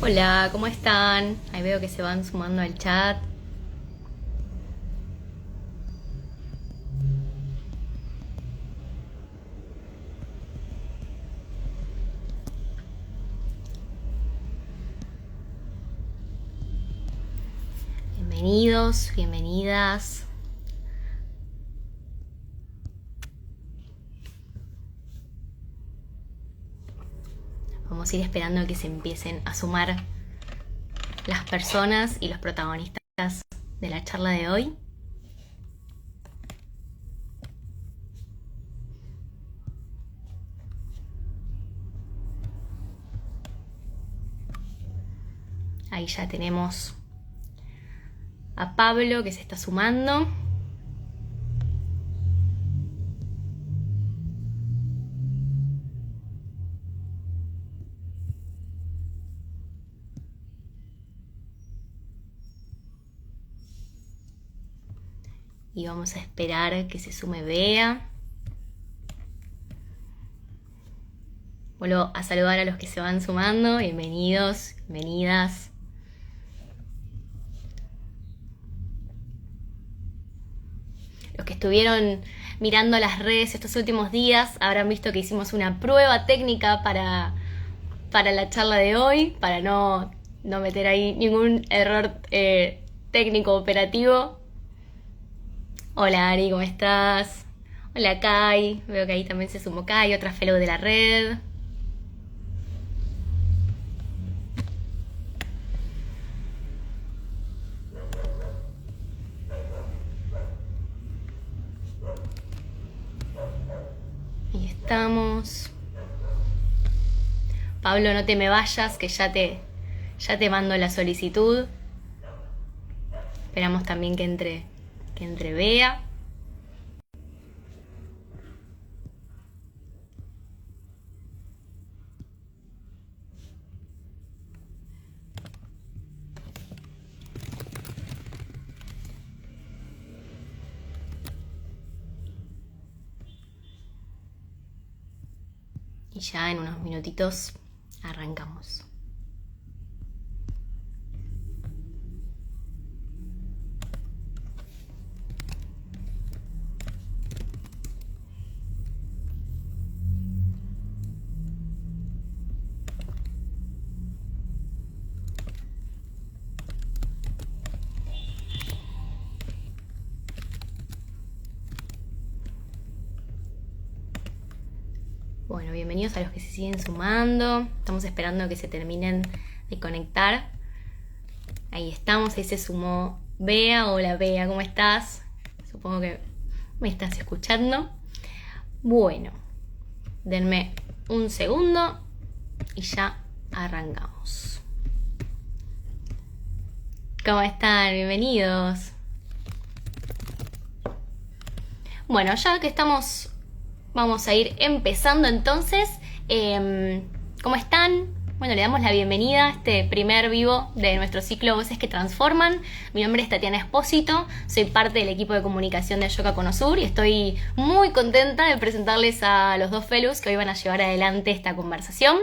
Hola, ¿cómo están? Ahí veo que se van sumando al chat. Bienvenidos, bienvenidas. Vamos a ir esperando que se empiecen a sumar las personas y los protagonistas de la charla de hoy. Ahí ya tenemos a Pablo que se está sumando. Y vamos a esperar que se sume Bea. Vuelvo a saludar a los que se van sumando. Bienvenidos, bienvenidas. Los que estuvieron mirando las redes estos últimos días habrán visto que hicimos una prueba técnica para la charla de hoy, para no meter ahí ningún error técnico operativo. Hola Ari, ¿cómo estás? Hola Kai, veo que ahí también se sumó Kai, otra fellow de la red. Ahí estamos. Pablo, no te me vayas, que ya te mando la solicitud. Esperamos también que entre Bea. Y ya en unos minutitos arrancamos. Bueno, bienvenidos a los que se siguen sumando. Estamos esperando que se terminen de conectar. Ahí estamos, ahí se sumó Bea. Hola Bea, ¿cómo estás? Supongo que me estás escuchando. Bueno, denme un segundo y ya arrancamos. ¿Cómo están? Bienvenidos. Bueno, ya que estamos, vamos a ir empezando entonces. ¿Cómo están? Bueno, le damos la bienvenida a este primer vivo de nuestro ciclo Voces que Transforman. Mi nombre es Tatiana Espósito, soy parte del equipo de comunicación de Yoga Conosur y estoy muy contenta de presentarles a los dos fellows que hoy van a llevar adelante esta conversación.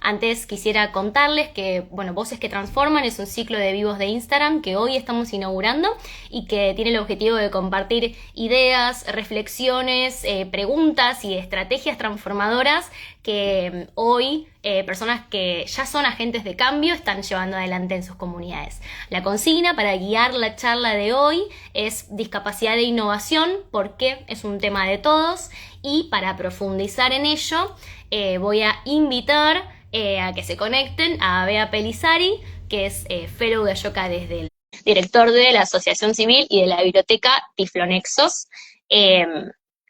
Antes quisiera contarles que, bueno, Voces que Transforman es un ciclo de vivos de Instagram que hoy estamos inaugurando y que tiene el objetivo de compartir ideas, reflexiones, preguntas y estrategias transformadoras que hoy personas que ya son agentes de cambio están llevando adelante en sus comunidades. La consigna para guiar la charla de hoy es discapacidad e innovación, porque es un tema de todos, y para profundizar en ello voy a invitar a que se conecten a Bea Pelizari, que es fellow de Yoga desde el director de la Asociación Civil y de la Biblioteca Tiflonexos.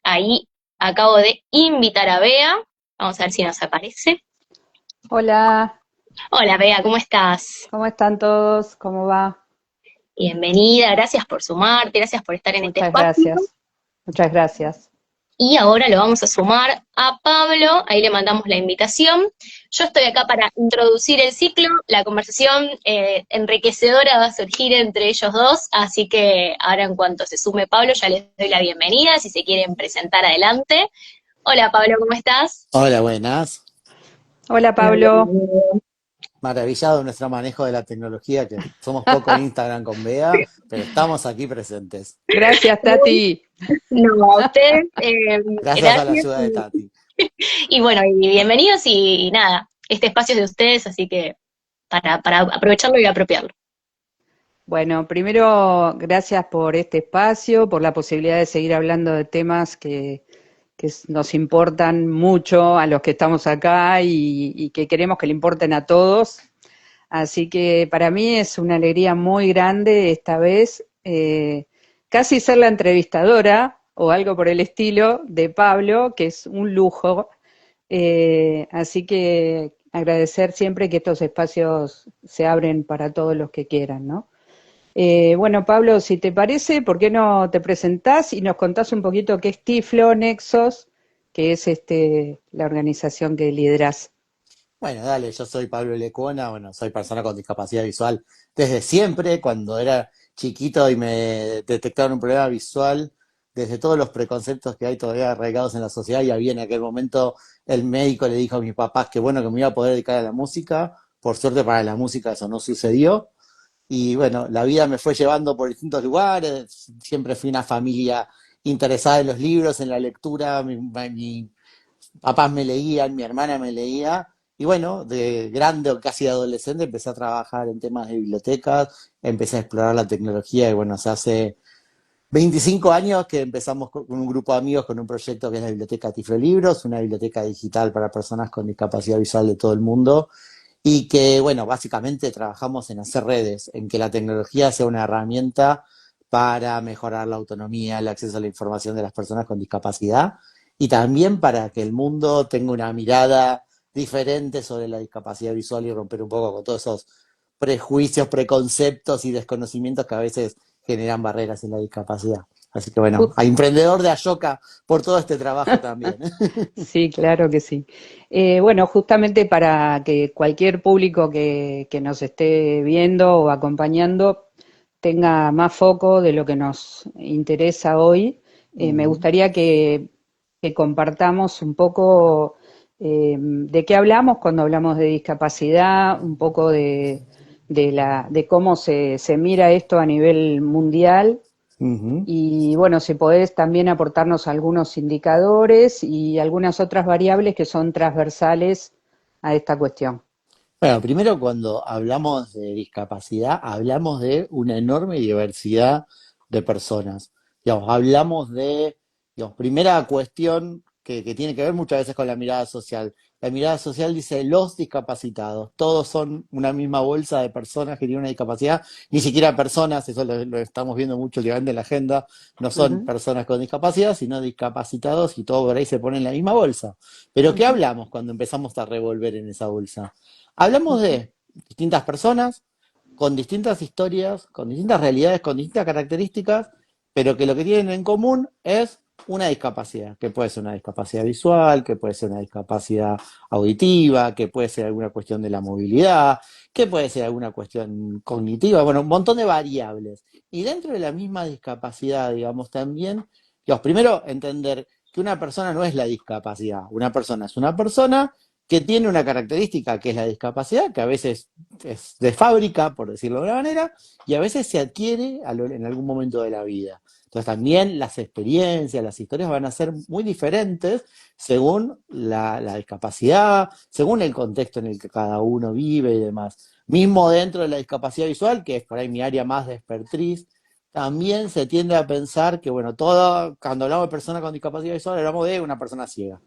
Ahí acabo de invitar a Bea. Vamos a ver si nos aparece. Hola, Hola Bea, ¿cómo estás? ¿cómo están todos? ¿Cómo va? Bienvenida, gracias por sumarte, gracias por estar en este Muchas espacio. gracias. Muchas gracias. Y ahora lo vamos a sumar a Pablo, ahí le mandamos la invitación. Yo estoy acá para introducir el ciclo, la conversación enriquecedora va a surgir entre ellos dos, así que ahora en cuanto se sume Pablo ya les doy la bienvenida, si se quieren presentar adelante. Hola Pablo, ¿cómo estás? Hola, buenas. Hola, Bueno, Pablo. bienvenido. maravillado de nuestro manejo de la tecnología, que somos poco en Instagram con Bea, pero estamos aquí presentes. Gracias, Tati. No, a ustedes, Gracias a la gracias ayuda de Tati. y bueno, y bienvenidos y nada, este espacio es de ustedes, así que para aprovecharlo y apropiarlo. Bueno, primero, gracias por este espacio, por la posibilidad de seguir hablando de temas que nos importan mucho a los que estamos acá y que queremos que le importen a todos. Así que para mí es una alegría muy grande esta vez, casi ser la entrevistadora o algo por el estilo de Pablo, que es un lujo. Así que agradecer siempre que estos espacios se abren para todos los que quieran, ¿no? Bueno, Pablo, si te parece, ¿por qué no te presentás y nos contás un poquito qué es Tiflo Nexos, que es la organización que liderás? Bueno, dale, yo soy Pablo Lecuona, bueno, soy persona con discapacidad visual desde siempre, cuando era chiquito y me detectaron un problema visual, desde todos los preconceptos que hay todavía arraigados en la sociedad, y había en aquel momento el médico le dijo a mis papás que bueno, que me iba a poder dedicar a la música, por suerte para la música eso no sucedió, y bueno, la vida me fue llevando por distintos lugares, siempre fui una familia interesada en los libros, en la lectura, mi papás me leían, mi hermana me leía, y bueno, de grande o casi de adolescente empecé a trabajar en temas de bibliotecas, empecé a explorar la tecnología y bueno, se hace 25 años que empezamos con un grupo de amigos con un proyecto que es la Biblioteca Tiflo Libros, una biblioteca digital para personas con discapacidad visual de todo el mundo, y que, bueno, básicamente trabajamos en hacer redes, en que la tecnología sea una herramienta para mejorar la autonomía, el acceso a la información de las personas con discapacidad y también para que el mundo tenga una mirada diferente sobre la discapacidad visual y romper un poco con todos esos prejuicios, preconceptos y desconocimientos que a veces generan barreras en la discapacidad. Así que bueno, a emprendedor de Ashoka por todo este trabajo también. Sí, claro que sí. Bueno, justamente para que cualquier público que nos esté viendo o acompañando tenga más foco de lo que nos interesa hoy, me Ujú. gustaría que compartamos un poco de qué hablamos cuando hablamos de discapacidad, un poco de cómo se mira esto a nivel mundial Ujú. y bueno, si podés también aportarnos algunos indicadores y algunas otras variables que son transversales a esta cuestión. Bueno, primero cuando hablamos de discapacidad, hablamos de una enorme diversidad de personas. Digamos, hablamos de, digamos, primera cuestión que tiene que ver muchas veces con la mirada social. La mirada social dice los discapacitados. Todos son una misma bolsa de personas que tienen una discapacidad. Ni siquiera personas, eso lo estamos viendo mucho últimamente en la agenda, no son Ujú, personas con discapacidad, sino discapacitados y todo por ahí se pone en la misma bolsa. Pero ¿qué ujú, hablamos cuando empezamos a revolver en esa bolsa? Hablamos ujú, de distintas personas, con distintas historias, con distintas realidades, con distintas características, pero que lo que tienen en común es una discapacidad, que puede ser una discapacidad visual, que puede ser una discapacidad auditiva, que puede ser alguna cuestión de la movilidad, que puede ser alguna cuestión cognitiva, bueno, un montón de variables. Y dentro de la misma discapacidad, digamos, también, digamos, primero entender que una persona no es la discapacidad, una persona es una persona que tiene una característica que es la discapacidad, que a veces es de fábrica, por decirlo de alguna manera, y a veces se adquiere en algún momento de la vida. Entonces también las experiencias, las historias van a ser muy diferentes según la discapacidad, según el contexto en el que cada uno vive y demás. Mismo dentro de la discapacidad visual, que es por ahí mi área más de expertise, también se tiende a pensar que, bueno, cuando hablamos de persona con discapacidad visual, hablamos de una persona ciega.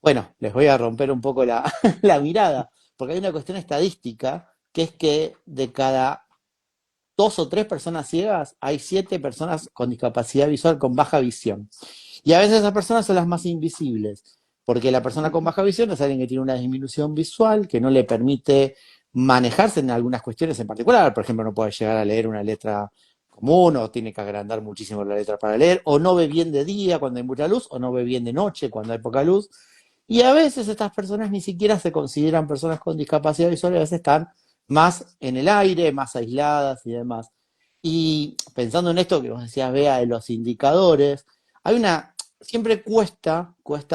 Bueno, les voy a romper un poco la mirada, porque hay una cuestión estadística, que es que de cada dos o tres personas ciegas, hay siete personas con discapacidad visual con baja visión. Y a veces esas personas son las más invisibles, porque la persona con ujú, baja visión es alguien que tiene una disminución visual que no le permite manejarse en algunas cuestiones en particular. Por ejemplo, no puede llegar a leer una letra común, o tiene que agrandar muchísimo la letra para leer, o no ve bien de día cuando hay mucha luz, o no ve bien de noche cuando hay poca luz. Y a veces estas personas ni siquiera se consideran personas con discapacidad visual, y a veces están más en el aire, más aisladas y demás. Y pensando en esto que vos decías, Bea, de los indicadores, hay una siempre cuesta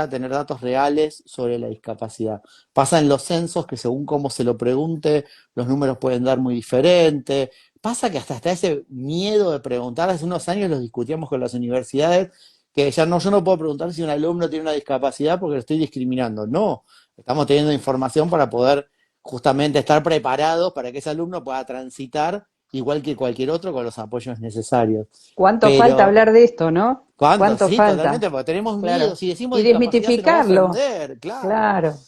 tener datos reales sobre la discapacidad. Pasa en los censos que según cómo se lo pregunte, los números pueden dar muy diferentes. Pasa que hasta ese miedo de preguntar, hace unos años los discutíamos con las universidades, que ya no, yo no puedo preguntar si un alumno tiene una discapacidad porque lo estoy discriminando. No, estamos teniendo información para poder justamente estar preparados para que ese alumno pueda transitar igual que cualquier otro con los apoyos necesarios. ¿Cuánto falta Pero hablar de esto, no? ¿cuánto? ¿Cuánto Sí, falta? totalmente, porque tenemos miedo. Claro. Si decimos Y discapacidad se nos va a desmitificarlo, ofender, claro. claro.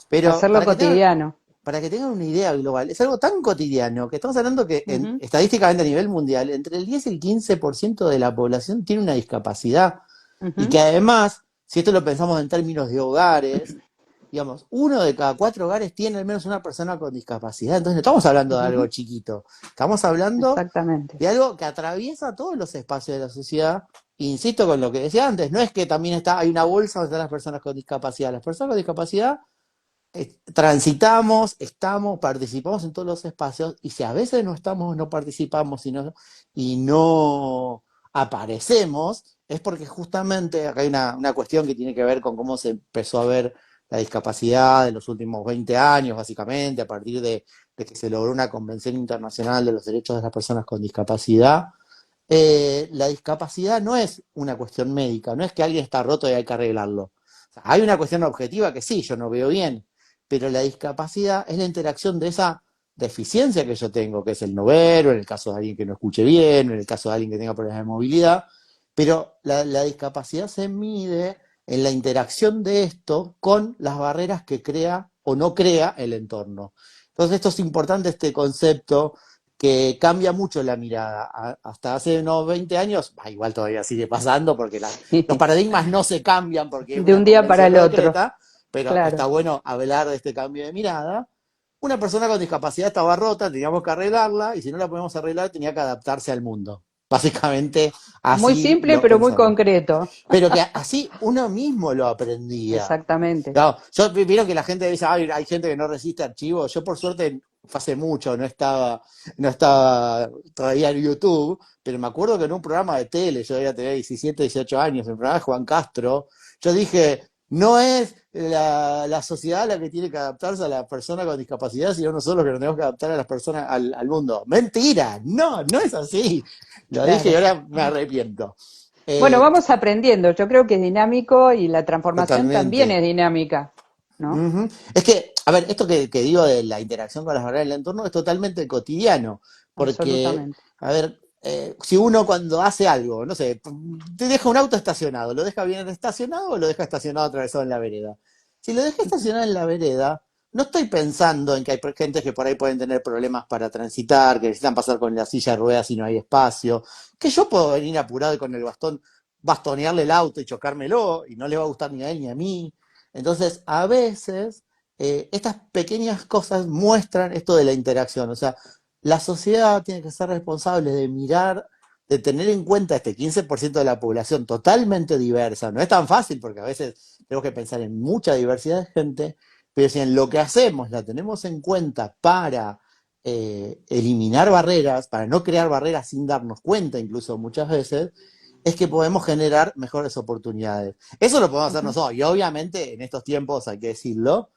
Pero Hacerlo cotidiano. para que tengan una idea global, es algo tan cotidiano que estamos hablando que Ujú, estadísticamente a nivel mundial, entre el 10 y el 15% de la población tiene una discapacidad. Y ujú, que además, si esto lo pensamos en términos de hogares, digamos, 1 de cada 4 hogares tiene al menos una persona con discapacidad. Entonces no estamos hablando de algo ujú. chiquito, estamos hablando Exactamente. de algo que atraviesa todos los espacios de la sociedad. Insisto con lo que decía antes, no es que también hay una bolsa donde están las personas con discapacidad. Las personas con discapacidad transitamos, estamos, participamos en todos los espacios y si a veces no estamos, no participamos y no aparecemos, es porque justamente acá hay una cuestión que tiene que ver con cómo se empezó a ver la discapacidad en los últimos 20 años, básicamente, a partir de que se logró una Convención Internacional de los Derechos de las Personas con Discapacidad. La discapacidad no es una cuestión médica, no es que alguien está roto y hay que arreglarlo. O sea, hay una cuestión objetiva que sí, yo no veo bien, pero la discapacidad es la interacción de esa deficiencia que yo tengo, que es el no ver, o en el caso de alguien que no escuche bien, o en el caso de alguien que tenga problemas de movilidad, pero la discapacidad se mide en la interacción de esto con las barreras que crea o no crea el entorno. Entonces esto es importante, este concepto que cambia mucho la mirada. Hasta hace unos 20 años, igual todavía sigue pasando porque los paradigmas no se cambian porque es De una un día para convención el lo otro, decreta, pero está claro. bueno hablar de este cambio de mirada. Una persona con discapacidad estaba rota, teníamos que arreglarla, y si no la podemos arreglar, tenía que adaptarse al mundo. Básicamente Muy así simple, lo pero muy pensamos. concreto. Pero que así uno mismo lo aprendía. Exactamente. Claro, vieron que la gente dice, "Ay, hay gente que no resiste archivos". Yo por suerte fue hace mucho, no estaba todavía en YouTube, pero me acuerdo que en un programa de tele, yo debía tener 17, 18 años, en el programa de Juan Castro, yo dije, no es la sociedad la que tiene que adaptarse a la persona con discapacidad, sino nosotros que nos tenemos que adaptar a las personas al mundo. Mentira, no, no es así. Lo dije y Claro. ahora me arrepiento. Bueno, Eh, vamos aprendiendo. Yo creo que es dinámico y la transformación también Totalmente. es dinámica, ¿no? Ujú. Es que, a ver, esto que digo de la interacción con las barreras del entorno es totalmente cotidiano, porque, Absolutamente. a ver, si uno cuando hace algo, no sé, te deja un auto estacionado, ¿lo deja bien estacionado o lo deja estacionado atravesado en la vereda? Si lo deja Ujú. estacionado en la vereda, no estoy pensando en que hay gente que por ahí pueden tener problemas para transitar, que necesitan pasar con la silla de ruedas y no hay espacio, que yo puedo venir apurado y con el bastón bastonearle el auto y chocármelo y no le va a gustar ni a él ni a mí. Entonces, a veces, estas pequeñas cosas muestran esto de la interacción. O sea, la sociedad tiene que ser responsable de mirar, de tener en cuenta este 15% de la población totalmente diversa. No es tan fácil porque a veces tenemos que pensar en mucha diversidad de gente, pero si en lo que hacemos la tenemos en cuenta para eliminar barreras, para no crear barreras sin darnos cuenta, incluso muchas veces, es que podemos generar mejores oportunidades. Eso lo podemos hacer Ujú. nosotros. Y obviamente en estos tiempos, hay que decirlo,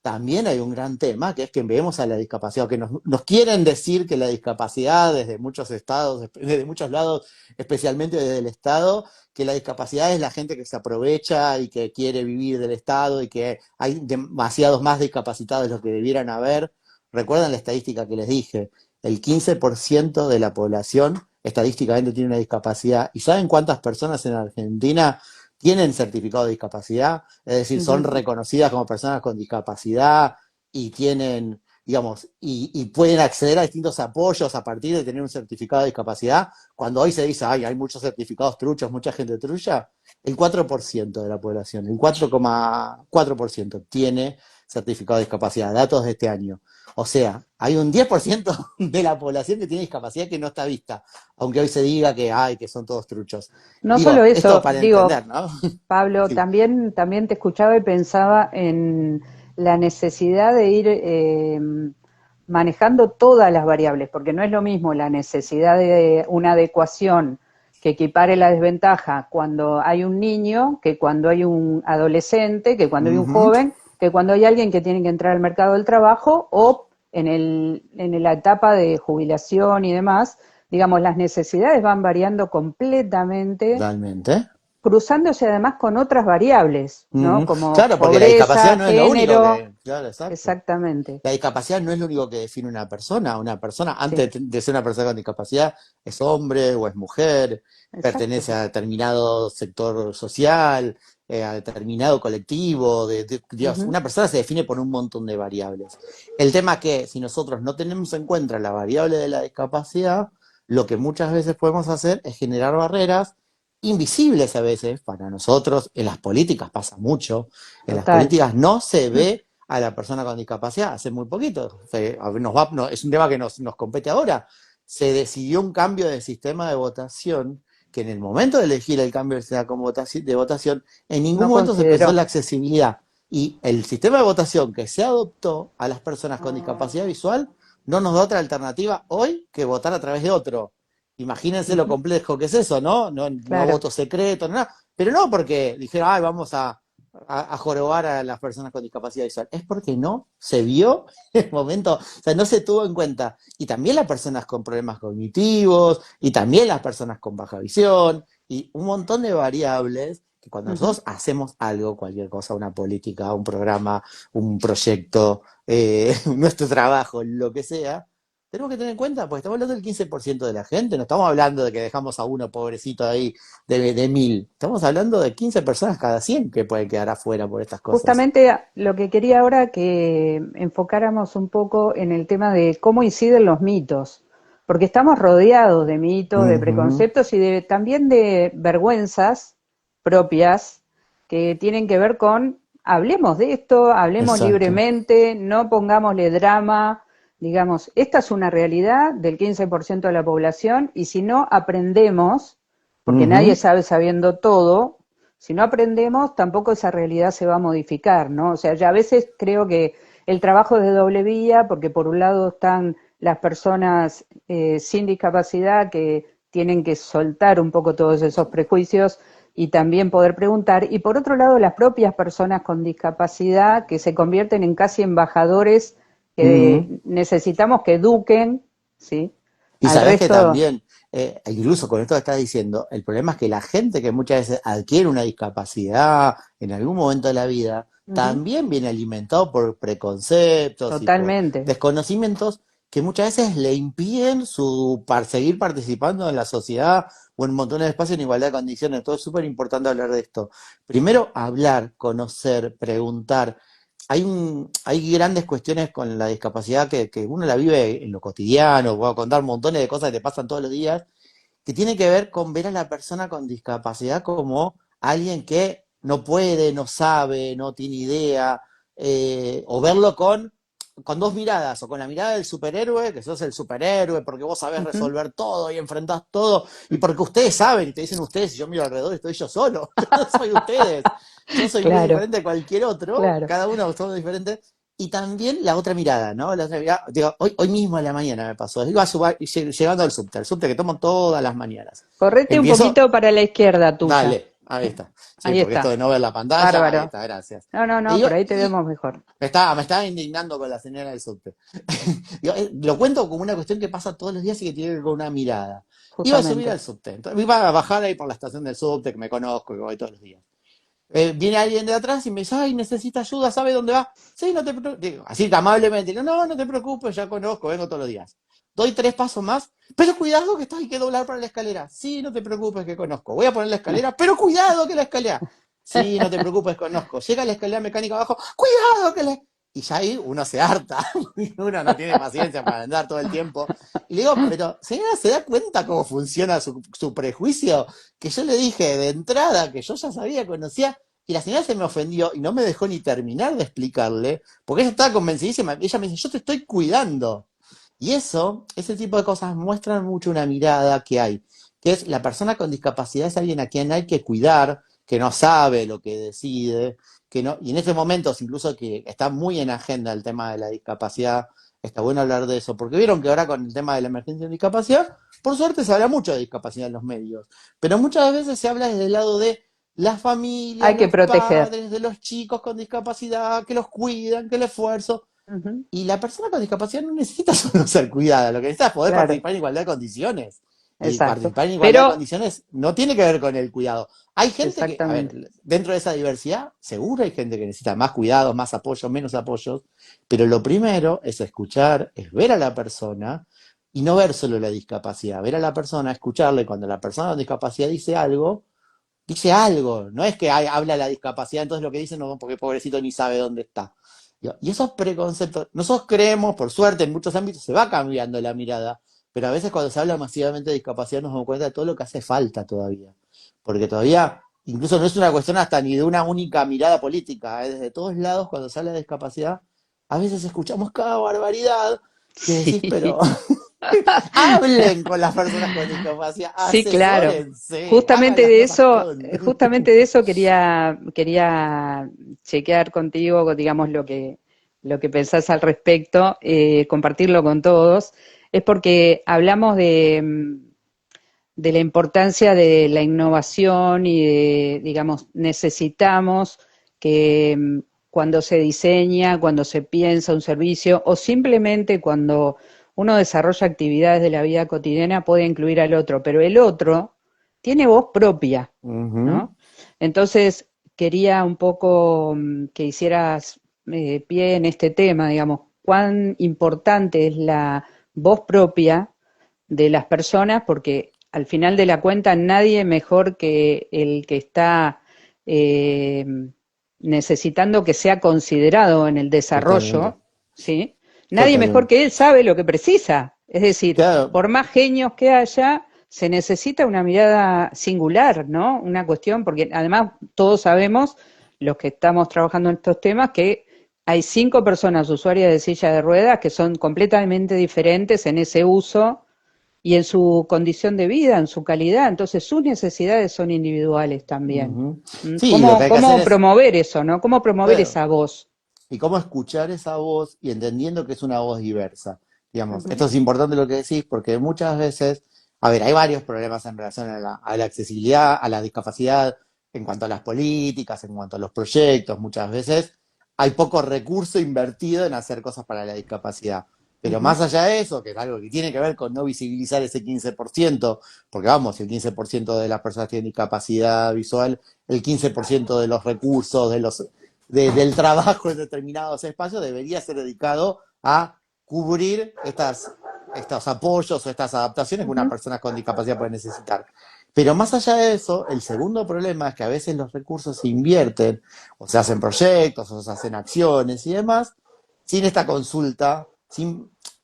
también hay un gran tema, que es que vemos a la discapacidad, que nos quieren decir que la discapacidad desde muchos estados, desde muchos lados, especialmente desde el Estado, que la discapacidad es la gente que se aprovecha y que quiere vivir del Estado y que hay demasiados más discapacitados de los que debieran haber. Recuerdan la estadística que les dije, el 15% de la población estadísticamente tiene una discapacidad. ¿Y saben cuántas personas en Argentina tienen certificado de discapacidad? Es decir, son Ujú. reconocidas como personas con discapacidad y tienen, digamos, y pueden acceder a distintos apoyos a partir de tener un certificado de discapacidad. Cuando hoy se dice, ay, hay muchos certificados truchos, mucha gente trucha, el 4% de la población, el 4,4% tiene certificado de discapacidad, datos de este año. O sea, hay un 10% de la población que tiene discapacidad que no está vista, aunque hoy se diga que, ay, que son todos truchos. No solo Digo, esto eso, para digo, entender, ¿no? Pablo, Sí. también te escuchaba y pensaba en la necesidad de ir manejando todas las variables, porque no es lo mismo la necesidad de una adecuación que equipare la desventaja cuando hay un niño, que cuando hay un adolescente, que cuando hay un Ujú. joven, que cuando hay alguien que tiene que entrar al mercado del trabajo o en la etapa de jubilación y demás. Digamos, las necesidades van variando completamente, Totalmente. cruzándose además con otras variables, ¿no? Ujú. Como Claro, porque la discapacidad pobreza, no es lo único género, que, claro, exacto. exactamente, La discapacidad no es lo único que define una persona. Una persona, sí, antes de ser una persona con discapacidad, es hombre o es mujer, exacto. pertenece a determinado sector social, a determinado colectivo. Dios, Ujú. una persona se define por un montón de variables. El tema es que si nosotros no tenemos en cuenta la variable de la discapacidad, lo que muchas veces podemos hacer es generar barreras invisibles a veces para nosotros. En las políticas pasa mucho. En las Total. políticas no se ve a la persona con discapacidad hace muy poquito. Es un tema que nos compete ahora. Se decidió un cambio de sistema de votación que en el momento de elegir el cambio del sistema de votación, en ningún No momento se pensó en considero. la accesibilidad. Y el sistema de votación que se adoptó a las personas con discapacidad visual no nos da otra alternativa hoy que votar a través de otro. Imagínense lo Ujú. complejo que es eso, ¿no? No, no Claro. voto secreto, no nada. Pero no porque dijeron, ay, vamos a jorobar a las personas con discapacidad visual. Es porque no se vio en el momento, o sea, no se tuvo en cuenta. Y también las personas con problemas cognitivos, y también las personas con baja visión, y un montón de variables que cuando Ujú. nosotros hacemos algo, cualquier cosa, una política, un programa, un proyecto, nuestro trabajo, lo que sea, tenemos que tener en cuenta, porque estamos hablando del 15% de la gente, no estamos hablando de que dejamos a uno pobrecito ahí de 1000. Estamos hablando de 15 personas cada 100 que pueden quedar afuera por estas cosas. Justamente lo que quería ahora que enfocáramos un poco en el tema de cómo inciden los mitos, porque estamos rodeados de mitos, de Ujú. preconceptos y también de vergüenzas propias que tienen que ver con hablemos de esto, hablemos Exacto. libremente, no pongámosle drama, digamos, esta es una realidad del 15% de la población y si no aprendemos, porque nadie Ujú. sabe sabiendo todo, si no aprendemos, tampoco esa realidad se va a modificar, ¿no? O sea, ya a veces creo que el trabajo es de doble vía, porque por un lado están las personas sin discapacidad que tienen que soltar un poco todos esos prejuicios y también poder preguntar, y por otro lado las propias personas con discapacidad que se convierten en casi embajadores Ujú. que necesitamos que eduquen, ¿sí? Y Al sabes que resto. también, incluso con esto que estás diciendo, el problema es que la gente que muchas veces adquiere una discapacidad en algún momento de la vida, Ujú, también viene alimentado por preconceptos y por totalmente. desconocimientos que muchas veces le impiden seguir participando en la sociedad o en un montón de espacios en igualdad de condiciones. Entonces es súper importante hablar de esto. Primero, hablar, conocer, preguntar. Hay grandes cuestiones con la discapacidad que uno la vive en lo cotidiano, puedo contar montones de cosas que te pasan todos los días, que tiene que ver con ver a la persona con discapacidad como alguien que no puede, no sabe, no tiene idea, o verlo con dos miradas, o con la mirada del superhéroe, que sos el superhéroe porque vos sabés Ujú. resolver todo y enfrentás todo, y porque ustedes saben, y te dicen ustedes, y yo miro alrededor y estoy yo solo, yo no soy ustedes, yo soy muy Claro, diferente de cualquier otro, claro. cada uno somos diferentes, y también la otra mirada, ¿no? La otra mirada, digo, hoy mismo en la mañana me pasó, llegando al subte que tomo todas las mañanas. Correte un Empiezo, poquito para la izquierda tuya. dale, ahí está. Sí, Ahí porque esto está. de no ver la pantalla, ahí Bárbaro. está, gracias. No, no, Y, no, yo, por ahí te y vemos mejor. me estaba indignando con la señora del subte. Lo cuento como una cuestión que pasa todos los días y que tiene que ver con una mirada. Iba a subir Justamente. al subte, entonces, iba a bajar ahí por la estación del subte, que me conozco, que voy todos los días. Viene alguien de atrás y me dice, ay, necesita ayuda, ¿sabe dónde va? Sí, no te preocupes. Así amablemente, digo, no, no te preocupes, ya conozco, vengo todos los días. Doy 3 pasos más, pero cuidado que hay que doblar para la escalera. Sí, no te preocupes, que conozco. Voy a poner la escalera, pero cuidado que la escalera. Sí, no te preocupes, conozco. Llega la escalera mecánica abajo, cuidado que la... Y ya ahí uno se harta, uno no tiene paciencia para andar todo el tiempo. Y le digo, pero señora, ¿se da cuenta cómo funciona su prejuicio? Que yo le dije de entrada, que yo ya sabía, conocía, y la señora se me ofendió y no me dejó ni terminar de explicarle, porque ella estaba convencidísima. Ella me dice, yo te estoy cuidando. Y eso, ese tipo de cosas muestran mucho una mirada que hay, que es la persona con discapacidad es alguien a quien hay que cuidar, que no sabe lo que decide, que no, y en estos momentos incluso que está muy en agenda el tema de la discapacidad, está bueno hablar de eso, porque vieron que ahora con el tema de la emergencia de discapacidad, por suerte se habla mucho de discapacidad en los medios, pero muchas veces se habla desde el lado de las familias, Hay que los proteger. padres, de los chicos con discapacidad, que los cuidan, que el esfuerzo. Ujú, Y la persona con discapacidad no necesita solo ser cuidada, lo que necesita es poder claro, participar en igualdad de condiciones. Y exacto. participar en igualdad de Pero, condiciones no tiene que ver con el cuidado. Hay gente que, a exactamente. ver, dentro de esa diversidad, seguro hay gente que necesita más cuidados, más apoyo, menos apoyos, pero lo primero es escuchar, es ver a la persona y no ver solo la discapacidad, ver a la persona, escucharle cuando la persona con discapacidad dice algo, no es que habla la discapacidad, entonces lo que dice no, porque pobrecito ni sabe dónde está. Y esos preconceptos, nosotros creemos, por suerte, en muchos ámbitos se va cambiando la mirada, pero a veces cuando se habla masivamente de discapacidad nos damos cuenta de todo lo que hace falta todavía. Porque todavía, incluso no es una cuestión hasta ni de una única mirada política, desde todos lados cuando se habla de discapacidad, a veces escuchamos cada barbaridad que decís, pero Sí. hablen con las personas con discapacidad, Sí, claro. asesórense, hagan las cosas con. Justamente de eso quería chequear contigo, digamos, lo que pensás al respecto, compartirlo con todos. Es porque hablamos de la importancia de la innovación y de, digamos, necesitamos que cuando se diseña, cuando se piensa un servicio o simplemente cuando uno desarrolla actividades de la vida cotidiana puede incluir al otro, pero el otro tiene voz propia, Ujú. ¿no? Entonces, quería un poco que hicieras pie en este tema, digamos, cuán importante es la voz propia de las personas, porque al final de la cuenta nadie mejor que el que está eh, necesitando que sea considerado en el Totalmente, desarrollo, ¿sí? Nadie mejor totalmente. que él sabe lo que precisa. Es decir, Claro, por más genios que haya, se necesita una mirada singular, ¿no? Una cuestión, porque además todos sabemos, los que estamos trabajando en estos temas, que hay 5 personas usuarias de silla de ruedas que son completamente diferentes en ese uso y en su condición de vida, en su calidad. Entonces sus necesidades son individuales también. ujú. ¿Mm? Sí, lo que ¿Cómo, hay que hacer cómo es, promover eso, ¿no? ¿Cómo promover claro, esa voz? y cómo escuchar esa voz y entendiendo que es una voz diversa. Digamos, Ujú, esto es importante lo que decís porque muchas veces, a ver, hay varios problemas en relación a la accesibilidad, a la discapacidad, en cuanto a las políticas, en cuanto a los proyectos. Muchas veces hay poco recurso invertido en hacer cosas para la discapacidad. Pero ujú, más allá de eso, que es algo que tiene que ver con no visibilizar ese 15%, porque vamos, si el 15% de las personas tienen discapacidad visual, el 15% de los recursos, del trabajo en determinados espacios debería ser dedicado a cubrir estos apoyos o estas adaptaciones que una ujú, persona con discapacidad puede necesitar. Pero más allá de eso, el segundo problema es que a veces los recursos se invierten, o se hacen proyectos, o se hacen acciones y demás, sin esta consulta,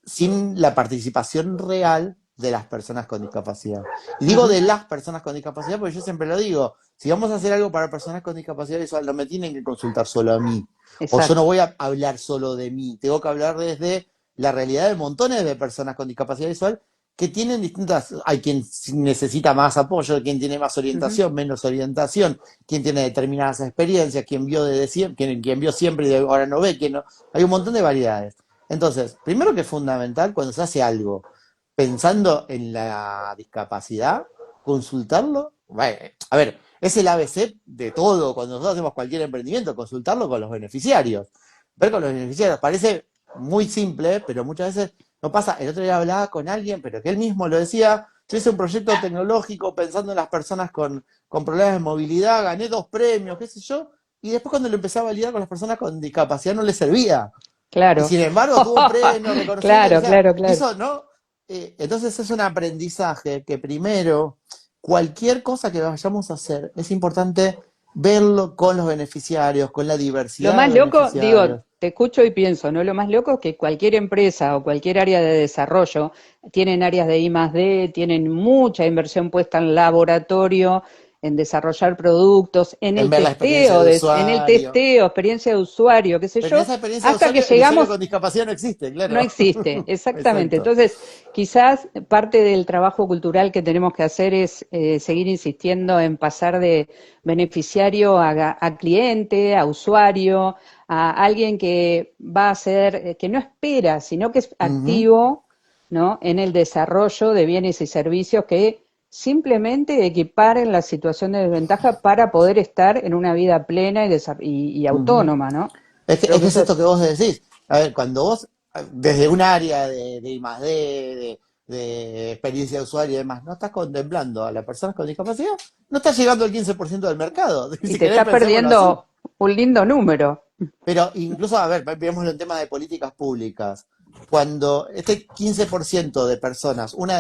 sin la participación real de las personas con discapacidad. Y digo ujú. de las personas con discapacidad porque yo siempre lo digo, si vamos a hacer algo para personas con discapacidad visual, no me tienen que consultar solo a mí. O yo no Exacto. voy a hablar solo de mí, tengo que hablar desde la realidad de montones de personas con discapacidad visual que tienen distintas, hay quien necesita más apoyo, quien tiene más Ujú, orientación, menos orientación, quien tiene determinadas experiencias, quien vio desde siempre, quien vio siempre y ahora no ve, quien no, hay un montón de variedades. Entonces, primero que es fundamental cuando se hace algo pensando en la discapacidad, consultarlo. Bueno, a ver, es el ABC de todo. Cuando nosotros hacemos cualquier emprendimiento, consultarlo con los beneficiarios. Ver con los beneficiarios. Parece muy simple, pero muchas veces no pasa. El otro día hablaba con alguien, pero que él mismo lo decía. Yo hice un proyecto tecnológico pensando en las personas con problemas de movilidad, gané 2 premios, qué sé yo, y después cuando lo empecé a validar con las personas con discapacidad no les servía. Y claro. sin embargo tuvo premios, reconocimiento, o Claro, sea, claro, claro. eso no. Entonces es un aprendizaje que primero, cualquier cosa que vayamos a hacer, es importante verlo con los beneficiarios, con la Lo diversidad de más loco, digo, beneficiarios. te escucho y pienso, ¿no? Lo más loco es que cualquier empresa o cualquier área de desarrollo tienen áreas de I más D, tienen mucha inversión puesta en laboratorio, en desarrollar productos, En ver la experiencia de en el usuario. testeo, experiencia de usuario, qué sé Pero yo, esa experiencia de hasta que usuario, el usuario llegamos. con discapacidad no existe, No claro. existe, exactamente. Exacto. Entonces, quizás parte del trabajo cultural que tenemos que hacer es seguir insistiendo en pasar de beneficiario a cliente, a usuario, a alguien que va a ser, que no espera, sino que es Ujú. activo ¿no? En el desarrollo de bienes y servicios que simplemente equiparen la situación de desventaja para poder estar en una vida plena y Ujú. autónoma, ¿no? Es Creo que que es eso esto que es vos decís. A ver, cuando vos, desde un área de I+D, de experiencia de usuario y demás, no estás contemplando a las personas con discapacidad, no estás llegando al 15% del mercado. y Si te querés, estás pensémoslo así. perdiendo un lindo número. Pero incluso, a ver, veámoslo en tema de políticas públicas. Cuando este 15% de personas, un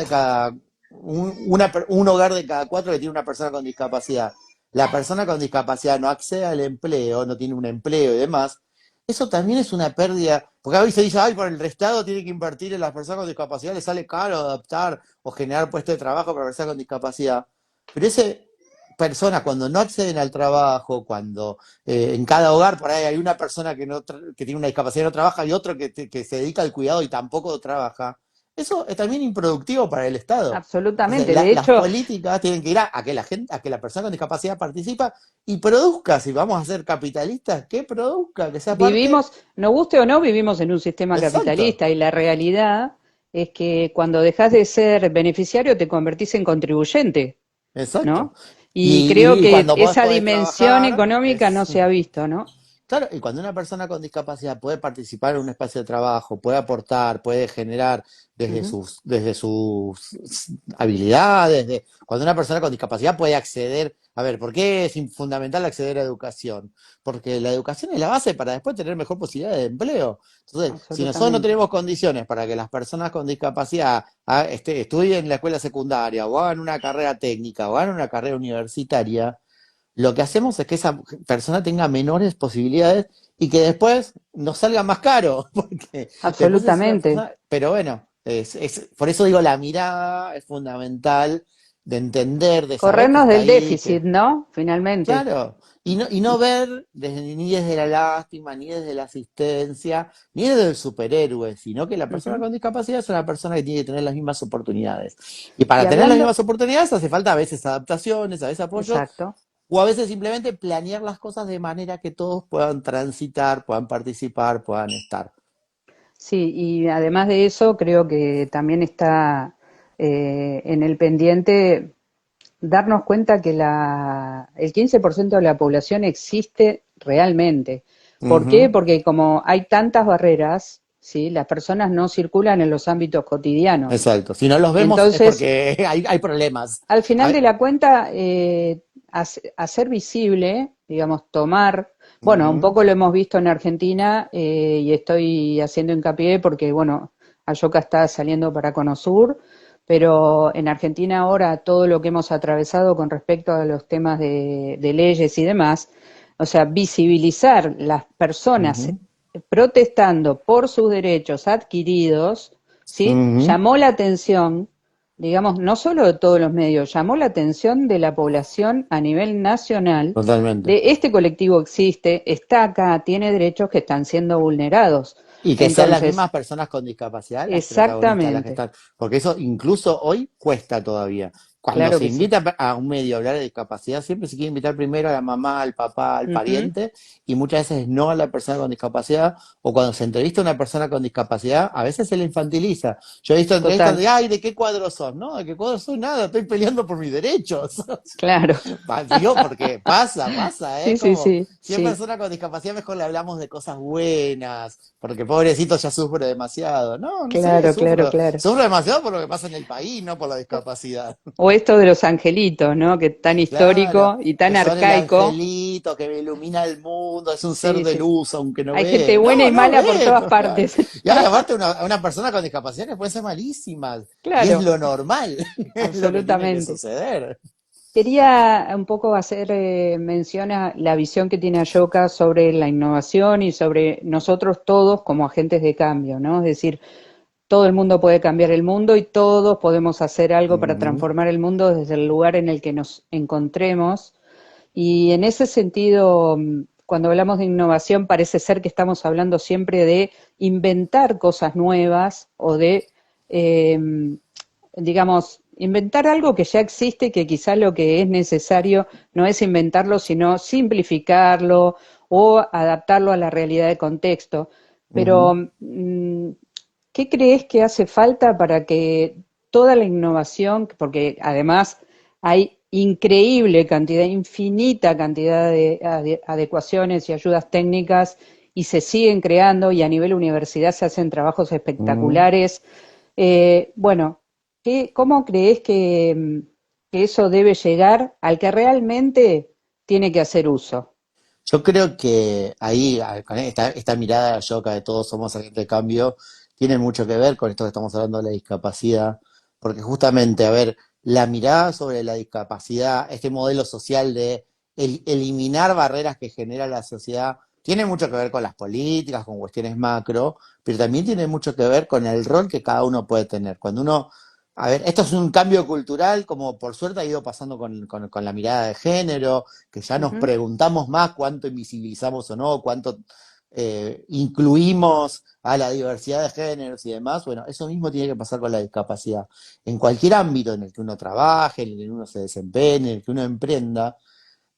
hogar de cada cuatro que tiene una persona con discapacidad, la persona con discapacidad no accede al empleo, no tiene un empleo y demás, eso también es una pérdida, porque a veces se dice, ay, por el Estado tiene que invertir en las personas con discapacidad, le sale caro adaptar o generar puestos de trabajo para personas con discapacidad. Pero ese personas cuando no acceden al trabajo, cuando en cada hogar por ahí hay una persona que tiene una discapacidad y no trabaja y otro que se dedica al cuidado y tampoco trabaja, eso es también improductivo para el Estado. Entonces, Absolutamente. De las hecho, políticas tienen que ir a que la gente, a que la persona con discapacidad participa y produzca, si vamos a ser capitalistas, que produzca, que sea parte. vivimos, nos guste o no, vivimos en un sistema Exacto, capitalista y la realidad es que cuando dejas de ser beneficiario te convertís en contribuyente, exacto. ¿no? Y creo Y que cuando vos esa podés dimensión trabajar, económica no se ha visto, ¿no? claro, y cuando una persona con discapacidad puede participar en un espacio de trabajo, puede aportar, puede generar Ujú. desde sus habilidades, cuando una persona con discapacidad puede acceder, a ver, ¿por qué es fundamental acceder a educación? Porque la educación es la base para después tener mejor posibilidad de empleo. Entonces, si nosotros no Absolutamente. tenemos condiciones para que las personas con discapacidad estudien en la escuela secundaria o hagan una carrera técnica o hagan una carrera universitaria, lo que hacemos es que esa persona tenga menores posibilidades y que después nos salga más caro, porque después es una Absolutamente. persona, pero bueno, por eso digo, la mirada es fundamental de entender, de saber que Corrernos está del ahí, déficit, que, ¿no? Finalmente. claro, y no ver ni desde la lástima, ni desde la asistencia, ni desde el superhéroe, sino que la persona Ujú. con discapacidad es una persona que tiene que tener las mismas oportunidades. Y Y para tener las hablando, mismas oportunidades hace falta a veces adaptaciones, a veces apoyo, exacto. o a veces simplemente planear las cosas de manera que todos puedan transitar, puedan participar, puedan estar. Sí, y además de eso, creo que también está en el pendiente darnos cuenta que el 15% de la población existe realmente. ¿Por qué? Ujú. Porque como hay tantas barreras, ¿sí? Las personas no circulan en los ámbitos cotidianos. Exacto. Si no los vemos es Entonces, porque hay problemas. al A final de ver, la cuenta, hacer visible, digamos, tomar, bueno, un ujú, poco lo hemos visto en Argentina y estoy haciendo hincapié porque, bueno, Ayoka está saliendo para Conosur, pero en Argentina ahora todo lo que hemos atravesado con respecto a los temas de leyes y demás, o sea, visibilizar las personas ujú, protestando por sus derechos adquiridos, ¿sí? ujú, Llamó la atención, digamos, no solo de todos los medios, llamó la atención de la población a nivel nacional totalmente. de este colectivo existe, está acá, tiene derechos que están siendo vulnerados. Y que sean las Entonces, mismas personas con discapacidad las protagonistas, las que exactamente, están. Porque eso incluso hoy cuesta todavía. Cuando claro se que sí. invita a un medio a hablar de discapacidad, siempre se quiere invitar primero a la mamá, al papá, al Ujú, pariente, y muchas veces no a la persona con discapacidad. O cuando se entrevista a una persona con discapacidad, a veces se le infantiliza. Yo he visto entrevistas total, de, ay, ¿de qué cuadro sos? No, ¿de qué cuadro soy? Nada, estoy peleando por mis derechos. claro. Digo, porque pasa, Sí, ¿eh? sí, Como, sí, si es sí, persona con discapacidad, mejor le hablamos de cosas buenas, porque pobrecito ya sufre demasiado. No, no sé, claro, claro, sufro, claro. sufro demasiado por lo que pasa en el país, no por la discapacidad. O esto de los angelitos, ¿no? Que tan Claro, histórico y que tan son el arcaico. angelito que me ilumina el mundo, es un ser Sí, de sí. luz, aunque no Hay gente ve. buena No, y no mala por ve. todas partes. Y hay aparte una persona con discapacidad que puede ser malísima, y es Claro, lo normal, es lo que tiene que absolutamente. suceder. Quería un poco hacer mención a la visión que tiene Ayoka sobre la innovación y sobre nosotros todos como agentes de cambio, ¿no? Es decir, todo el mundo puede cambiar el mundo y todos podemos hacer algo para Ujú, transformar el mundo desde el lugar en el que nos encontremos. Y en ese sentido, cuando hablamos de innovación, parece ser que estamos hablando siempre de inventar cosas nuevas o de eh, digamos, inventar algo que ya existe, que quizá lo que es necesario no es inventarlo, sino simplificarlo o adaptarlo a la realidad de contexto. Pero ujú. ¿qué crees que hace falta para que toda la innovación, porque además hay increíble cantidad, infinita cantidad de adecuaciones y ayudas técnicas y se siguen creando y a nivel universidad se hacen trabajos Mm. espectaculares? Bueno, ¿cómo crees que eso debe llegar al que realmente tiene que hacer uso? Yo creo que ahí, con esta mirada yoca de todos somos agentes de cambio, tiene mucho que ver con esto que estamos hablando de la discapacidad, porque justamente, a ver, la mirada sobre la discapacidad, este modelo social de eliminar barreras que genera la sociedad, tiene mucho que ver con las políticas, con cuestiones macro, pero también tiene mucho que ver con el rol que cada uno puede tener. Cuando uno, a ver, esto es un cambio cultural, como por suerte ha ido pasando con la mirada de género, que ya nos Ujú, preguntamos más cuánto invisibilizamos o no, cuánto incluimos a la diversidad de géneros y demás. Bueno, eso mismo tiene que pasar con la discapacidad. En cualquier ámbito en el que uno trabaje, en el que uno se desempeñe, en el que uno emprenda,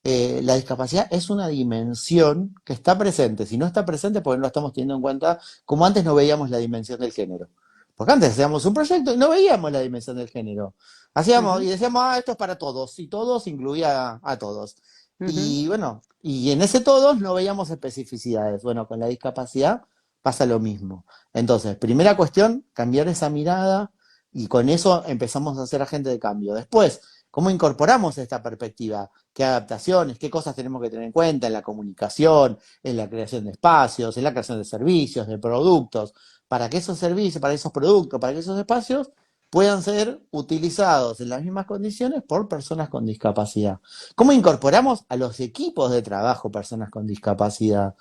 la discapacidad es una dimensión que está presente. Si no está presente, porque no la estamos teniendo en cuenta, como antes no veíamos la dimensión del género. Porque antes hacíamos un proyecto y no veíamos la dimensión del género. Hacíamos y ujú, decíamos, esto es para todos, y todos incluía a todos. ujú. Y bueno, y en ese todos no veíamos especificidades. Bueno, con la discapacidad pasa lo mismo. Entonces, primera cuestión, cambiar esa mirada y con eso empezamos a ser agente de cambio. Después, ¿cómo incorporamos esta perspectiva? ¿Qué adaptaciones, qué cosas tenemos que tener en cuenta en la comunicación, en la creación de espacios, en la creación de servicios, de productos, para que esos servicios, para esos productos, para que esos espacios puedan ser utilizados en las mismas condiciones por personas con discapacidad? ¿Cómo incorporamos a los equipos de trabajo personas con discapacidad?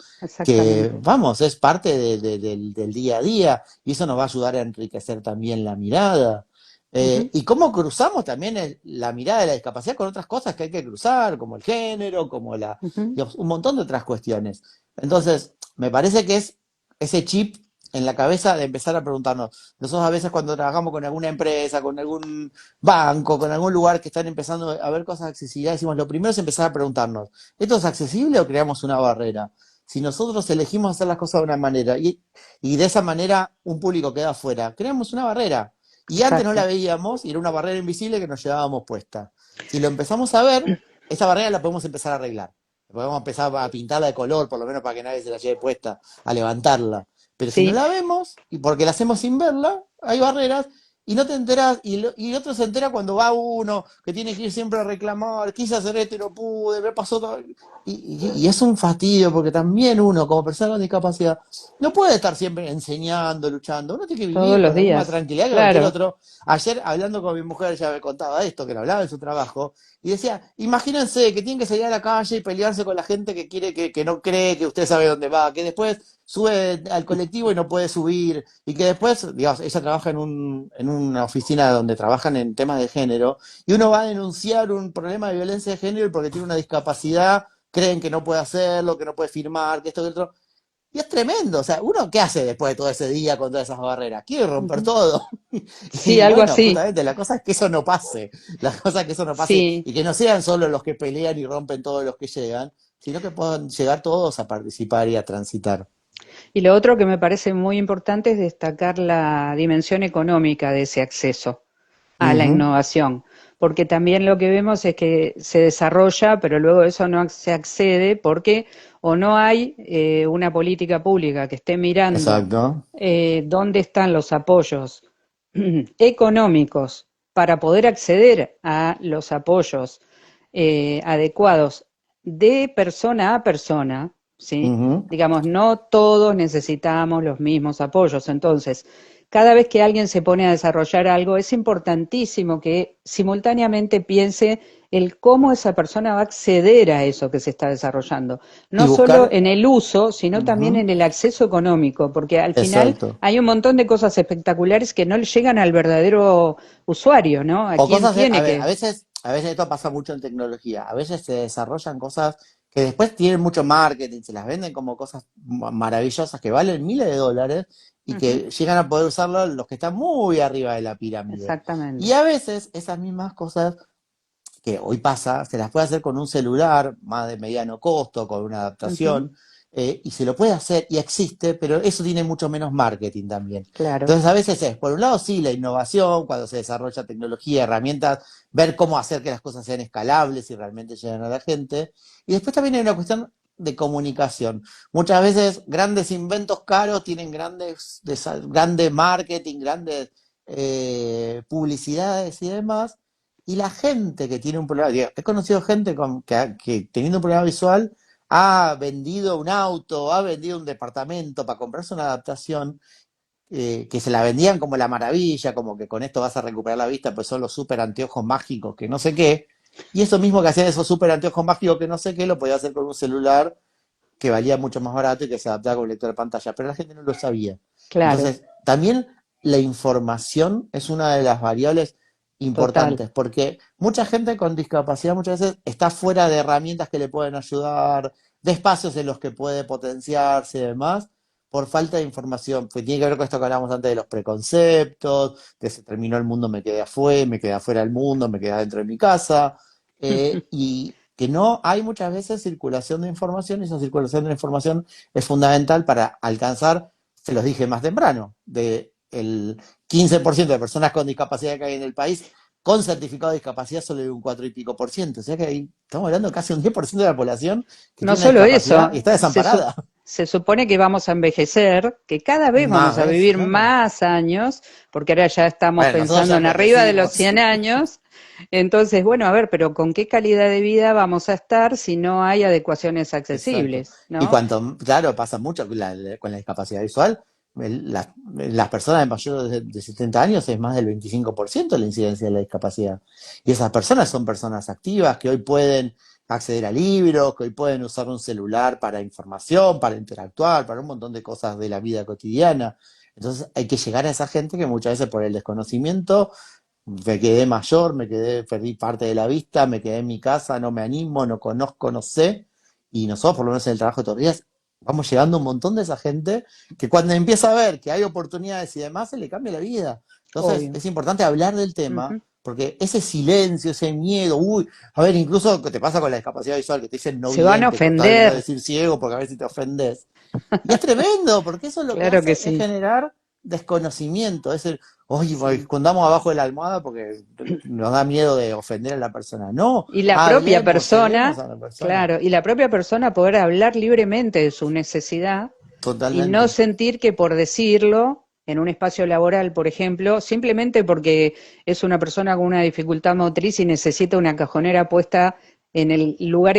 Que, Exactamente. vamos, es parte del día a día y eso nos va a ayudar a enriquecer también la mirada. Ujú, Y cómo cruzamos también la mirada de la discapacidad con otras cosas que hay que cruzar, como el género, como ujú. digamos, un montón de otras cuestiones. Entonces, me parece que es ese chip en la cabeza de empezar a preguntarnos. Nosotros a veces cuando trabajamos con alguna empresa, con algún banco, con algún lugar que están empezando a ver cosas de accesibilidad, decimos, lo primero es empezar a preguntarnos, ¿esto es accesible o creamos una barrera? Si nosotros elegimos hacer las cosas de una manera y de esa manera un público queda afuera, creamos una barrera. Y antes no la Exacto. veíamos y era una barrera invisible que nos llevábamos puesta. Si lo empezamos a ver, esa barrera la podemos empezar a arreglar. Podemos empezar a pintarla de color, por lo menos para que nadie se la lleve puesta, a levantarla. Pero si no Sí, la vemos, y porque la hacemos sin verla, hay barreras, y no te enteras, y el otro se entera cuando va uno, que tiene que ir siempre a reclamar, quise hacer esto y no pude, me pasó todo. Y es un fastidio, porque también uno, como persona con discapacidad, no puede estar siempre enseñando, luchando. Uno tiene que todos vivir los con la misma días. tranquilidad que cualquier Claro. otro. Ayer, hablando con mi mujer, ya me contaba esto, que le hablaba de su trabajo, y decía, imagínense que tienen que salir a la calle y pelearse con la gente que quiere, que no cree, que usted sabe dónde va, que después sube al colectivo y no puede subir, y que después, digamos, ella trabaja en una oficina donde trabajan en temas de género, y uno va a denunciar un problema de violencia de género porque tiene una discapacidad, creen que no puede hacerlo, que no puede firmar, que esto, que otro. Y es tremendo, o sea, uno qué hace después de todo ese día con todas esas barreras, quiere romper Ujú. todo. Sí, Y algo bueno, así. justamente la cosa es que eso no pase, la cosa es que eso no pase Sí. y que no sean solo los que pelean y rompen todos los que llegan, sino que puedan llegar todos a participar y a transitar. Y lo otro que me parece muy importante es destacar la dimensión económica de ese acceso a la Ujú. innovación, porque también lo que vemos es que se desarrolla, pero luego eso no se accede porque o no hay una política pública que esté mirando Exacto. dónde están los apoyos económicos para poder acceder a los apoyos adecuados de persona a persona, ¿sí? Ujú. Digamos, no todos necesitamos los mismos apoyos. Entonces, cada vez que alguien se pone a desarrollar algo, es importantísimo que simultáneamente piense el cómo esa persona va a acceder a eso que se está desarrollando. Y No solo buscar, en el uso, sino también ujú. en el acceso económico, porque al final Exacto. hay un montón de cosas espectaculares que no le llegan al verdadero usuario, ¿no? A O quien cosas, a tiene ver, que. a veces esto pasa mucho en tecnología, a veces se desarrollan cosas que después tienen mucho marketing, se las venden como cosas maravillosas que valen miles de dólares y Ujú, que llegan a poder usarlo los que están muy arriba de la pirámide. Y exactamente. a veces esas mismas cosas que hoy pasa, se las puede hacer con un celular más de mediano costo, con una Ujú, adaptación, y se lo puede hacer y existe, pero eso tiene mucho menos marketing también. claro, Entonces a veces es, por un lado sí, la innovación, cuando se desarrolla tecnología, herramientas, ver cómo hacer que las cosas sean escalables y realmente lleguen a la gente. Y después también hay una cuestión de comunicación. Muchas veces grandes inventos caros tienen grandes marketing, grandes publicidades y demás. Y la gente que tiene un problema, digo, he conocido gente que teniendo un problema visual ha vendido un auto, ha vendido un departamento para comprarse una adaptación, que se la vendían como la maravilla, como que con esto vas a recuperar la vista, pues son los super anteojos mágicos que no sé qué. Y eso mismo que hacían esos super anteojos mágicos que no sé qué, lo podía hacer con un celular que valía mucho más barato y que se adaptaba con el lector de pantalla, pero la gente no lo sabía. claro, Entonces, también la información es una de las variables total. importantes, porque mucha gente con discapacidad muchas veces está fuera de herramientas que le pueden ayudar, de espacios en los que puede potenciarse y demás, por falta de información. Pues tiene que ver con esto que hablábamos antes de los preconceptos, de se terminó el mundo, me quedé afuera del mundo, me quedé dentro de mi casa, y que no hay muchas veces circulación de información, y esa circulación de información es fundamental para alcanzar, se los dije más temprano, de el 15% de personas con discapacidad que hay en el país, con certificado de discapacidad solo hay un 4 y pico por ciento. O sea que estamos hablando de casi un 10% de la población que No tiene una solo discapacidad y eso, está desamparada. se supone que vamos a envejecer, que cada vez vamos Más, a ¿ves? vivir Claro. más años, porque ahora ya estamos Bueno, nosotros pensando ya en arriba de los envejecimos. 100 años. Entonces, bueno, a ver, pero ¿con qué calidad de vida vamos a estar si no hay adecuaciones Exacto. accesibles, Y ¿no? cuanto, claro, pasa mucho con la discapacidad visual. Las personas mayores de 70 años es más del 25% la incidencia de la discapacidad. Y esas personas son personas activas que hoy pueden acceder a libros, que hoy pueden usar un celular para información, para interactuar, para un montón de cosas de la vida cotidiana. Entonces hay que llegar a esa gente que muchas veces por el desconocimiento me quedé mayor, perdí parte de la vista, me quedé en mi casa, no me animo, no conozco, no sé. Y nosotros, por lo menos en el trabajo de todos los días, vamos llegando a un montón de esa gente que cuando empieza a ver que hay oportunidades y demás, se le cambia la vida. Entonces, Obvio. es importante hablar del tema, Ujú. porque ese silencio, ese miedo, uy, a ver, incluso que te pasa con la discapacidad visual, que te dicen no Se van a vidente, por tal de no ofender, decir ciego, porque a ver si te ofendes. Y es tremendo, porque eso lo que claro que hace es sí, generar desconocimiento. Es el, oye, sí. escondamos abajo de la almohada porque nos da miedo de ofender a la persona. No, Y la propia hablemos, lleguemos persona, a la persona. claro, y la propia persona poder hablar libremente de su necesidad y no Totalmente. sentir que por decirlo en un espacio laboral, por ejemplo, simplemente porque es una persona con una dificultad motriz y necesita una cajonera puesta en el lugar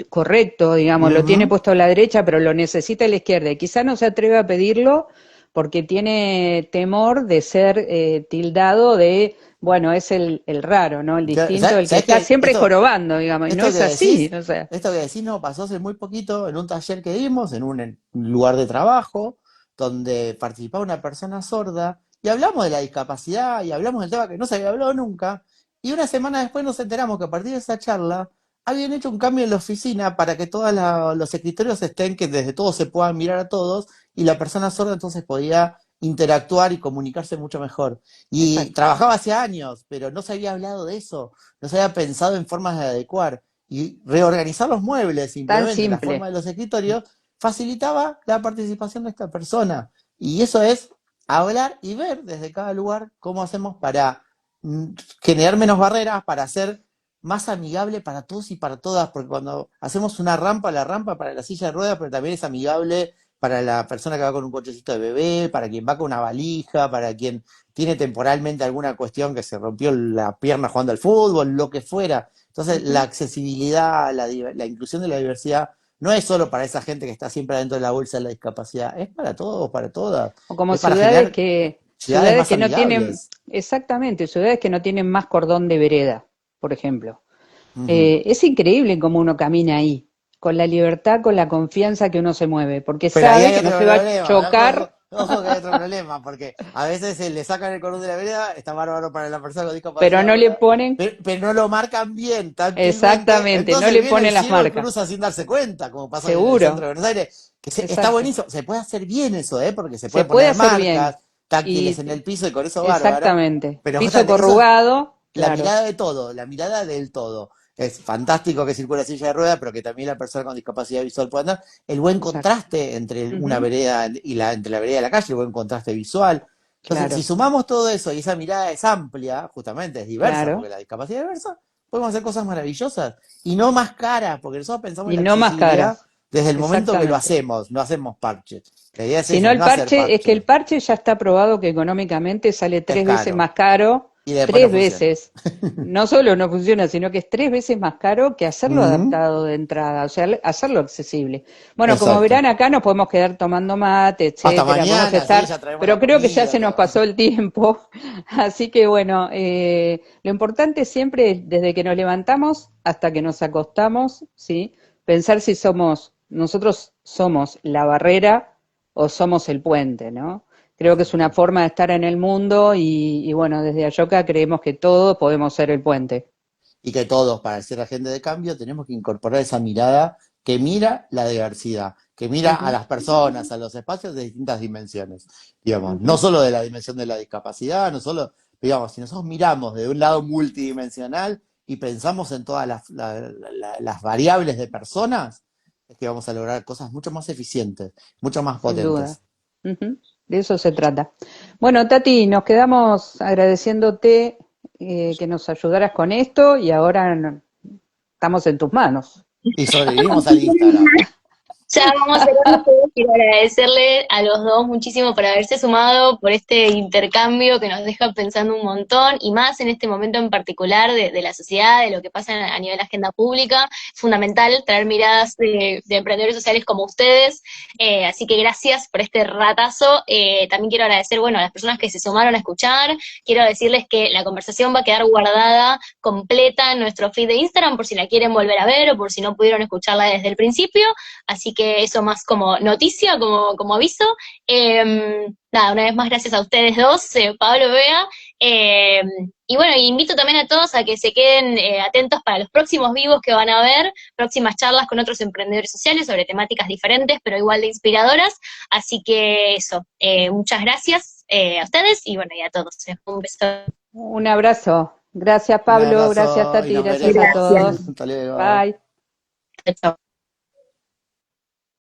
correcto, digamos, lo tiene Ujú. puesto a la derecha, pero lo necesita a la izquierda. Y quizá no se atreve a pedirlo porque tiene temor de ser tildado de, bueno, es el raro, ¿no? El distinto, el que ¿Sabes está qué? siempre jorobando, digamos, y no Esto es que así, decís, o sea, esto que decís no pasó hace muy poquito en un taller que dimos, en un lugar de trabajo, donde participaba una persona sorda, y hablamos de la discapacidad, y hablamos del tema que no se había hablado nunca, y una semana después nos enteramos que a partir de esa charla habían hecho un cambio en la oficina para que todos los escritorios estén, que desde todos se puedan mirar a todos, y la persona sorda entonces podía interactuar y comunicarse mucho mejor. Y exacto, trabajaba hace años, pero no se había hablado de eso, no se había pensado en formas de adecuar. Y reorganizar los muebles, tan simplemente la forma simple. de los escritorios, facilitaba la participación de esta persona. Y eso es hablar y ver desde cada lugar cómo hacemos para mm, generar menos barreras, para hacer más amigable para todos y para todas, porque cuando hacemos una rampa, la rampa para la silla de ruedas, pero también es amigable para la persona que va con un cochecito de bebé, para quien va con una valija, para quien tiene temporalmente alguna cuestión que se rompió la pierna jugando al fútbol, lo que fuera. Entonces, la Ujú. accesibilidad, la inclusión de la diversidad, no es solo para esa gente que está siempre dentro de la bolsa de la discapacidad, es para todos, para todas. O como Es para generar ciudades ciudades más que no tienen, amigables. exactamente, ciudades que no tienen más cordón de vereda, por ejemplo. Ujú. Es increíble cómo uno camina ahí, con la libertad, con la confianza que uno se mueve, porque Pero ahí sabe hay que no otro se va a problema, ojo, ojo, chocar, ojo que hay otro problema, porque a veces se le sacan el cordón de la vereda, está bárbaro para la persona con pero discapacidad, no le ¿verdad? ponen, Pero no lo marcan bien, táctilmente, exactamente, no entonces le viene el ponen las ciego y marcas. cruza sin darse cuenta, como pasa hoy en el centro Seguro, de Buenos Aires, que está exacto. buenísimo, se puede hacer bien eso, ¿eh? Porque se Se puede puede poner hacer marcas bien. táctiles en Y el piso y con eso bárbaro, exactamente. pero Piso justamente eso es corrugado, la claro, mirada de todo, la mirada del todo. es fantástico que circule silla de ruedas, pero que también la persona con discapacidad visual pueda andar. El buen exacto. contraste entre una Ujú, vereda y entre la vereda y la calle, el buen contraste visual. Entonces, si claro, sumamos todo eso y esa mirada es amplia, justamente es diversa, claro. porque la discapacidad es diversa, podemos hacer cosas maravillosas y no más caras, porque nosotros pensamos en Y la no más accesibilidad cara, desde el momento que lo exactamente. hacemos, no hacemos parches. La idea es Si no esa, el no hacer parche, es que el parches. parche ya está probado que económicamente sale Es 3 veces caro más caro, y después no tres funciona. veces. No solo no funciona, sino que es 3 veces más caro que hacerlo Ujú, adaptado de entrada, o sea, hacerlo accesible. Bueno, como verán, exacto. acá nos podemos quedar tomando mate, Hasta etcétera, podemos mañana, sí, estar, ya traemos la pero creo que ya comida, se nos todo. pasó el tiempo. Así que bueno, lo importante siempre es desde que nos levantamos hasta que nos acostamos, ¿sí? Pensar si nosotros somos la barrera o somos el puente, ¿no? Creo que es una Exacto. forma de estar en el mundo y bueno, desde Ayoka creemos que todos podemos ser el puente. Y que todos, para ser agente de cambio, tenemos que incorporar esa mirada que mira la diversidad, que mira a Ujú, las personas, a los espacios de distintas dimensiones, digamos, no ujú, solo de la dimensión de la discapacidad, no solo, digamos, si nosotros miramos de un lado multidimensional y pensamos en todas las variables de personas, es que vamos a lograr cosas mucho más eficientes, mucho más sin duda. potentes. Ujú, de eso se trata. Bueno, Tati, nos quedamos agradeciéndote que nos ayudaras con esto y ahora estamos en tus manos. Y sobrevivimos al Instagram. Ya vamos cerrando. Quiero agradecerle a los dos muchísimo por haberse sumado, por este intercambio que nos deja pensando un montón y más en este momento en particular de la sociedad, de lo que pasa a nivel de agenda pública. Es fundamental traer miradas de emprendedores sociales como ustedes. Así que gracias por este ratazo. También quiero agradecer, bueno, a las personas que se sumaron a escuchar. Quiero decirles que la conversación va a quedar guardada completa en nuestro feed de Instagram por si la quieren volver a ver o por si no pudieron escucharla desde el principio. Así que eso más como noticia, como aviso. Nada, una vez más gracias a ustedes dos, Pablo, Bea. Eh, y bueno, invito también a todos a que se queden atentos para los próximos vivos que van a haber, próximas charlas con otros emprendedores sociales sobre temáticas diferentes, pero igual de inspiradoras. Así que eso, muchas gracias a ustedes y bueno, y a todos. Un beso. Un abrazo. Gracias, Un Pablo. Gracias, abrazo y Tati. nos Gracias a veremos. Gracias. todos. Hasta luego. Bye. Chao.